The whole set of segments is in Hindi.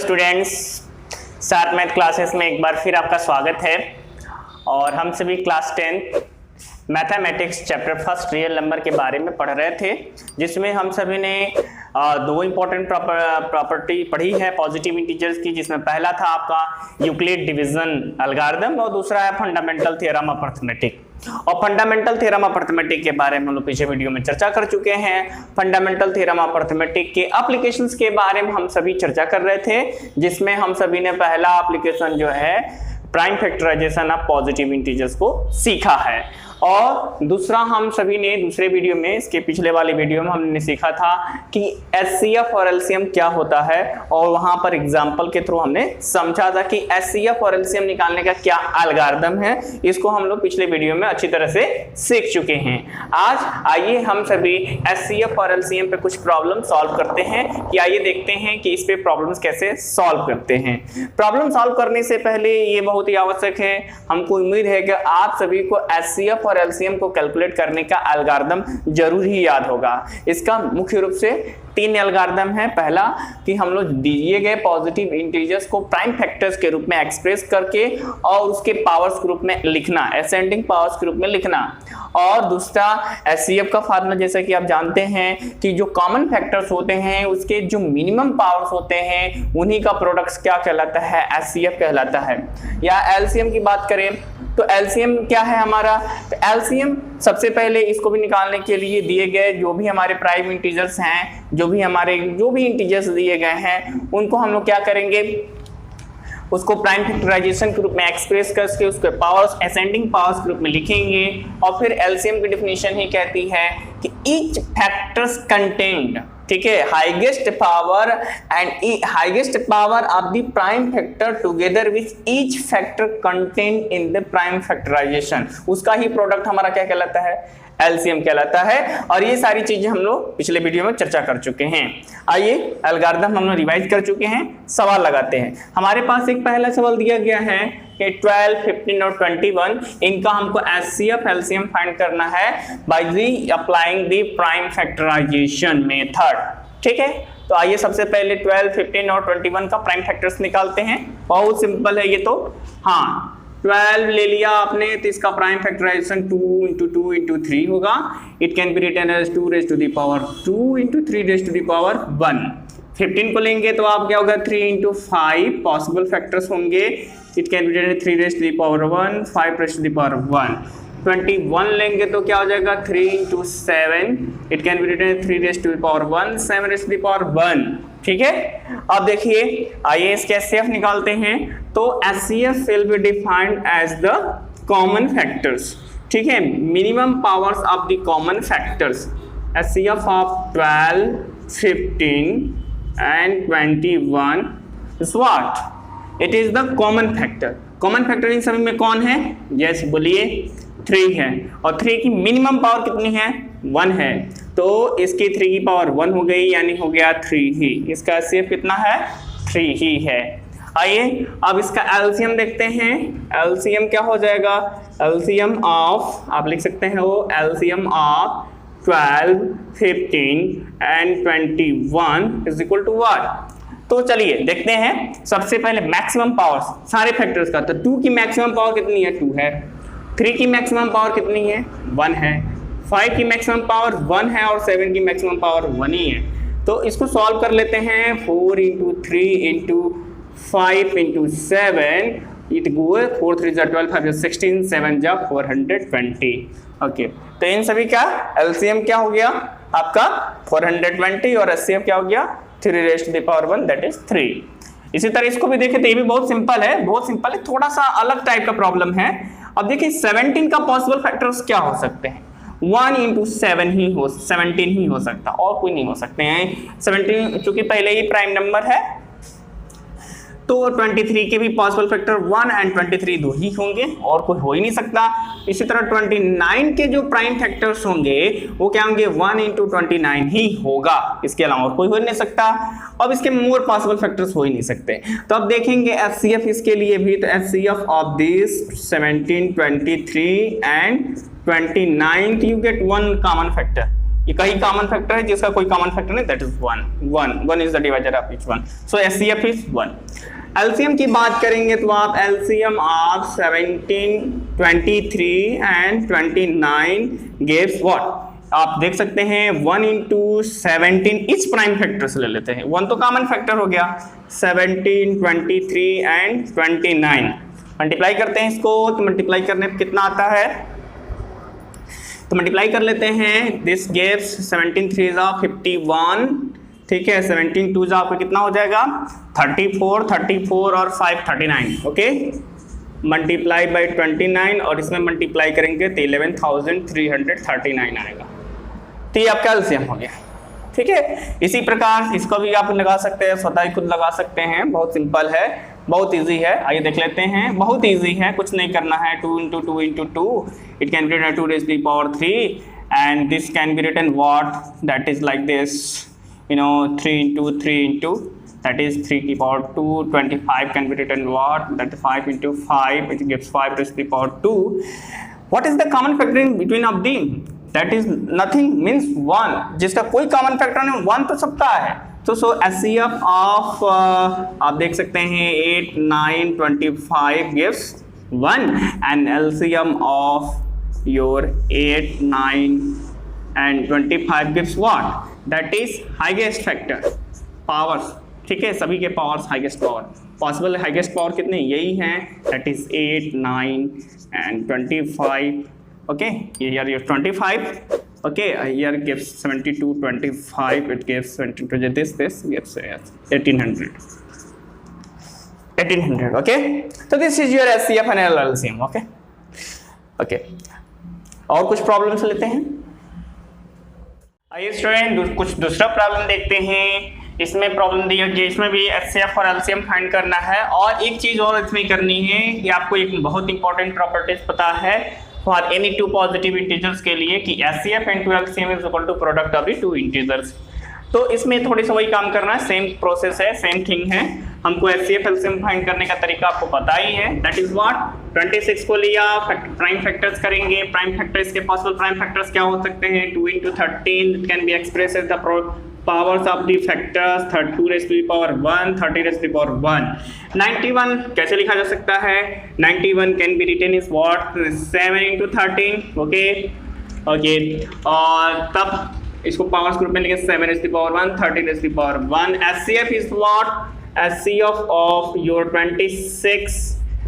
स्टूडेंट्स, साथ मैथ क्लासेस में एक बार फिर आपका स्वागत है। और हम सभी class 10 mathematics chapter first real number के बारे में पढ़ रहे थे, जिसमें हम सभी ने दो इम्पोर्टेंट प्रॉपर्टी पढ़ी है पॉजिटिव इंटीजर्स की, जिसमें पहला था आपका यूक्लिड डिवीजन एल्गोरिथम और दूसरा है फंडामेंटल थ्योरम ऑफ अरिथमेटिक। और फंडामेंटल थ्योरम ऑफ अरिथमेटिक के बारे में हम लोग पीछे वीडियो में चर्चा कर चुके हैं। फंडामेंटल थ्योरम ऑफ अरिथमेटिक के एप्लीकेशंस के बारे में हम सभी चर्चा कर रहे थे, जिसमें हम सभी ने पहला एप्लीकेशन जो है prime factorisation of positive integers को सीखा है। और दूसरा हम सभी ने दूसरे वीडियो में, इसके पिछले वाले वीडियो में हमने सीखा था कि एचसीएफ और एलसीएम क्या होता है, और वहां पर एग्जांपल के थ्रू हमने समझा था कि एचसीएफ और एलसीएम निकालने का क्या एल्गोरिथम है। इसको हम लोग पिछले वीडियो में अच्छी तरह से सीख चुके हैं। आज आइए हम सभी एचसीएफ और एलसीएम पे कुछ प्रॉब्लम सॉल्व करते हैं कि आइए देखते हैं कि इस पे प्रॉब्लम्स कैसे सॉल्व करते हैं। प्रॉब्लम सॉल्व करने से पहले ये बहुत ही आवश्यक है, हमको उम्मीद है कि आप सभी को एचसीएफ और एलसीएम को कैलकुलेट करने का एल्गोरिथम जरूर ही याद होगा। इसका मुख्य रूप से तीन एल्गोरिथम है। पहला कि हम लोग दिए गए पॉजिटिव इंटीजर्स को प्राइम फैक्टर्स के रूप में एक्सप्रेस करके और उसके पावर्स के रूप में लिखना, असेंडिंग पावर्स के रूप में लिखना। और दूसरा एचसीएफ का फार्मूला, जैसा कि आप जानते हैं कि जो कॉमन फैक्टर्स होते हैं उसके जो मिनिमम पावर्स होते हैं उन्हीं का प्रोडक्ट्स क्या कहलाता है, एचसीएफ कहलाता है। या एलसीएम की बात करें तो एलसीएम क्या है हमारा, तो एलसीएम सबसे पहले इसको भी निकालने के लिए दिए गए जो भी हमारे प्राइम इंटीजर्स हैं, जो भी इंटीजर्स दिए गए हैं उनको हम लोग क्या करेंगे, उसको प्राइम फैक्टराइजेशन के रूप में एक्सप्रेस करके उसके पावर्स असेंडिंग पावर्स के रूप में लिखेंगे। और फिर एलसीएम की डेफिनेशन ही कहती है कि ईच फैक्टर्स कंटेंट, ठीक है, highest power and highest power of the prime factor together with each factor content in the prime factorisation, उसका ही प्रोडक्ट हमारा क्या कहलाता है, एलसीएम कहलाता है। और ये सारी चीजें हम लोग पिछले वीडियो में चर्चा कर चुके हैं। आइए एल्गोरिथम हम लोग रिवाइज कर चुके हैं, सवाल लगाते हैं। हमारे पास एक पहला सवाल दिया गया है कि 12, 15 और 21 इनका हमको एचसीएफ एलसीएम फाइंड करना है by the applying the prime factorisation method. ठीक है, तो आइए सबसे पहले 12, 15 और 21 का प्राइम फैक्टर्स निकालते हैं। बहुत सिंपल है ये तो। हाँ, 12 ले लिया आपने तो इसका प्राइम फैक्टराइजेशन 2 into 2 into 3 होगा। It can be written as 2 raised to the power 2 into 3 raised to the power 1। 15 को लेंगे तो आप क्या होगा, 3 into 5 पॉसिबल फैक्टर्स होंगे। It can be written 3 raised to the power 1, 5 raised to the power 1। 21 लेंगे तो क्या हो जाएगा, 3 into 7, it can be written 3 raised to the power 1, 7 raised to the power 1। ठीक है, अब देखिए आइए इसके एचसीएफ निकालते हैं। तो HCF will be defined as the common factors, ठीक है, minimum powers of the common factors. HCF of 12, 15 and 21 is what, it is the common factor. Common factor इन सभी में कौन है, यस बोलिए, 3 है। और 3 की मिनिमम पावर कितनी है, 1 है, तो इसकी 3 की पावर 1 हो गई, यानी हो गया 3 ही। इसका एचसीएफ कितना है, 3 ही है। आइए अब इसका एलसीएम देखते हैं। एलसीएम क्या हो जाएगा, एलसीएम ऑफ, आप लिख सकते हैं वो LCM of 12, 15 and 21 is equal to what. तो चलिए देखते हैं सबसे पहले मैक्सिमम पावर्स सारे फैक्टर्स का। तो 2 की मैक्सिमम पावर कितनी है, 2 है। 3 की मैक्सिमम पावर कितनी है, 1 है। 5 की मैक्सिमम पावर 1 है और 7 की मैक्सिमम पावर 1 ही है। तो इसको सॉल्व कर लेते हैं। 4 into 3 into 5 into 7, it go 4 3 जा 12, 5 जा 16, 7 जा 420। ओके, तो इन सभी का एलसीएम क्या हो गया आपका 420 और एचसीएफ क्या हो गया 3 raised to the power 1, that is 3। इसी तरह इसको भी देखें तो ये भी बहुत सिंपल है, बहुत सिंपल है, थोड़ा सा अलग टाइप का प्रॉब्लम है। अब देखिए 17 का पॉसिबल फैक्टर्स क्या हो सकते हैं, 1 into 7 ही हो, 17 ही हो सकता, और कोई नहीं हो सकते हैं। 17 चूंकि पहले ही प्राइम नंबर है तो 23 के भी पॉसिबल फैक्टर 1 एंड 23 दो ही होंगे, और कोई हो ही नहीं सकता। इसी तरह 29 के जो प्राइम फैक्टर्स होंगे वो क्या होंगे, 1 into 29 ही होगा, इसके अलावा और कोई हो नहीं सकता। अब इसके मोर पॉसिबल फैक्टर्स हो ही नहीं सकते। तो अब देखेंगे एचसीएफ इसके लिए भी, तो HCF of this 17, 23 and 29 you get 1 common factor. ये कहीं कॉमन फैक्टर है जिसका कोई कॉमन फैक्टर नहीं, that is 1 is the divisor of each one, so HCF is 1। LCM की बात करेंगे तो आप LCM of 17, 23 and 29 gives what, आप देख सकते हैं 1 into 17 इस प्राइम फैक्टर से ले लेते हैं, 1 तो कॉमन फैक्टर हो गया, 17, 23 एंड 29 मल्टीप्लाई करते हैं इसको, तो मल्टीप्लाई करने पे कितना आता है, तो मल्टीप्लाई कर लेते हैं, दिस गिव्स 17 3 जा 51, ठीक है, 17 2 जा आपको कितना हो जाएगा 34 और 5 39, ओके, मल्टीप्लाई बाई 29 और इसमें मल्टीप्लाई करेंगे तो 11,339 आएगा, तो ये आपका एलसीएम हो गया, ठीक है। इसी प्रकार इसको भी आप लगा सकते हैं, स्वतः ही खुद लगा सकते हैं, बहुत सिंपल है, बहुत इजी है, आइए देख लेते हैं, बहुत इजी है, कुछ नहीं करना है, 2 into 2 into 2 it can be written 2 raised to the power 3 and this can be written what, that is like this, 3 into 3 into that is 3 to the power 2, 25 can be written what, that is 5 into 5 which gives 5 raised to the power 2. What is the common factor in between of them? That is nothing, means 1, जिसका कोई कॉमन फैक्टर नहीं, 1 तो सबका है, तो सो एचसीएफ ऑफ आप देख सकते हैं 8, 9, 25 gives 1 and LCM of your 8, 9 and 25 gives what, that is highest factor powers, ठीक है, सभी के powers highest power possible, highest power कितने यही हैं, that is 8, 9 and 25, okay, here you 25, okay, here gives 72, 25, it gives 22, this gives 1800, okay, so this is your SCF and LCM, okay, और कुछ प्रॉब्लम्स लेते हैं, आइए स्टूडेंट कुछ दूसरा प्रॉब्लम देखते हैं। इसमें प्रॉब्लम दी है कि इसमें भी एचसीएफ और एलसीएम फाइंड करना है, और एक चीज और इसमें करनी है कि आपको एक बहुत इंपॉर्टेंट प्रॉपर्टीज पता है for any two positive integers के लिए कि HCF into LCM is equal to product of the two integers. तो इसमें थोड़ी सा वही काम करना है, सेम प्रोसेस है, सेम थिंग है, हमको एचसीएफ एलसीएम फाइंड करने का तरीका आपको पता ही है, दैट इज व्हाट, 26 को लिया प्राइम फैक्टर्स करेंगे, प्राइम फैक्टर्स के पॉसिबल प्राइम फैक्टर्स क्या हो सकते हैं, 2 into 13 it can be express as the powers of the factors, 2 raised to the power 1, 30 raised to the power 1. 91 कैसे लिखा जा सकता है, 91 can be written is what, 7 into 13, okay, और तब इसको पावर्स ग्रुप में लिखे 7 raised to the power 1, 30 raised to the power 1. SCF is what, SCF of your 26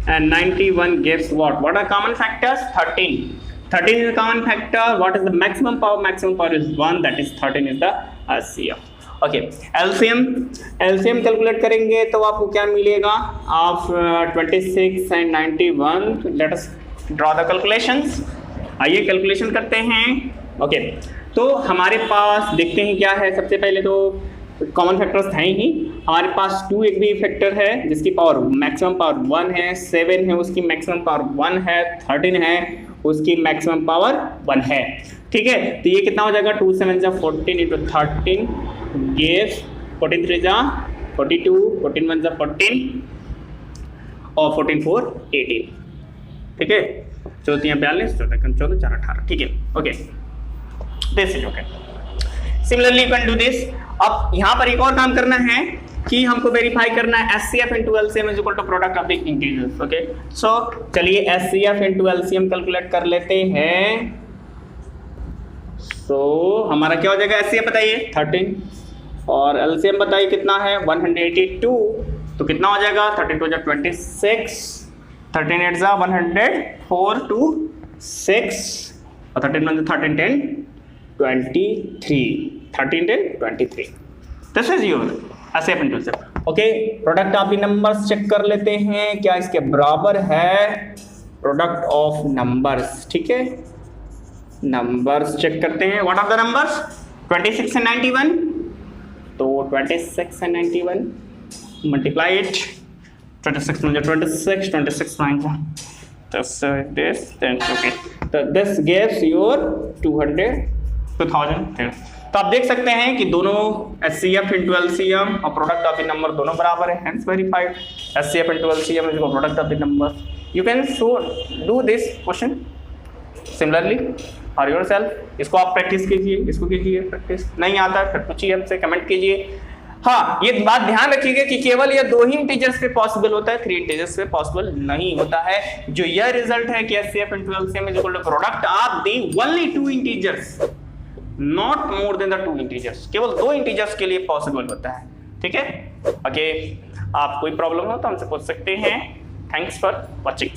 and 91 gives what are common factors, 13 is the common factor, what is the maximum power is 1, that is 13 is the SCF, okay. LCM calculate करेंगे तो आपको क्या मिलेगा, आप 26 and 91, let us draw the calculations, आइए कैलकुलेशन करते हैं, ओके। तो हमारे पास देखते हैं क्या है, सबसे पहले तो कॉमन फैक्टर्स हैं ही, हमारे पास 2 एक भी फैक्टर है जिसकी पावर मैक्सिमम पावर 1 है, 7 है उसकी मैक्सिमम पावर 1 है, 13 है उसकी मैक्सिमम पावर 1 है, ठीक है। तो ये कितना हो जाएगा, 2 7 जा 14 into 13 gives 14 3 जा 42, 14 1 जा 14 और 14 4 18, ठीक है, 14 42, 14 14 4 18, ठीक है, okay, this is okay. Similarly you can do this. अब यहाँ पर एक और काम करना है कि हमको वेरीफाई करना है HCF into LCM is equal to product of the integers, okay. So चलिए एचसीएफ इनटू एलसीएम कैलकुलेट कर लेते हैं। सो हमारा क्या हो जाएगा, एचसीएफ बताइए 13 और एलसीएम बताइए कितना है 182, तो कितना हो जाएगा 32 जा 26, 13 8 जा 104 2 6 और 13 1 13 10 23, 13 10 23, this is your HCF into LCM, okay. Product of the numbers check कर लेते हैं क्या इसके बराबर है, प्रोडक्ट ऑफ नंबर्स, ठीक है, नंबर्स चेक करते हैं, what are the numbers 26 and 91, तो 26 and 91 मल्टीप्लाई इट, 26 में 26 26 9 this then okay, so this gives your 2000। तो आप देख सकते हैं कि दोनों एचसीएफ इनटू एलसीएम और प्रोडक्ट ऑफ द नंबर दोनों बराबर है, hence verified HCF into LCM is product of the number. You can do this question similarly, for your self. इसको आप प्रैक्टिस कीजिए, इसको कीजिए प्रैक्टिस। नहीं आता फिर पूछिए हमसे, कमेंट कीजिए। हाँ, ये बात ध्यान रखिएगा कि केवल ये 2 ही इंटीजर्स पे पॉसिबल होता है, 3 इंटीजर्स पे पॉसिबल नहीं होता है। जो यह रिजल्ट है कि HCF into LCM is equal to product of the only 2 integers, not more than the 2 integers, केवल 2 इंटीजर्स के लिए पॉसिबल होता है। ठीक है, ओके। आप कोई प्रॉब्लम हो तो हमसे पूछ सकते हैं। Thanks for watching.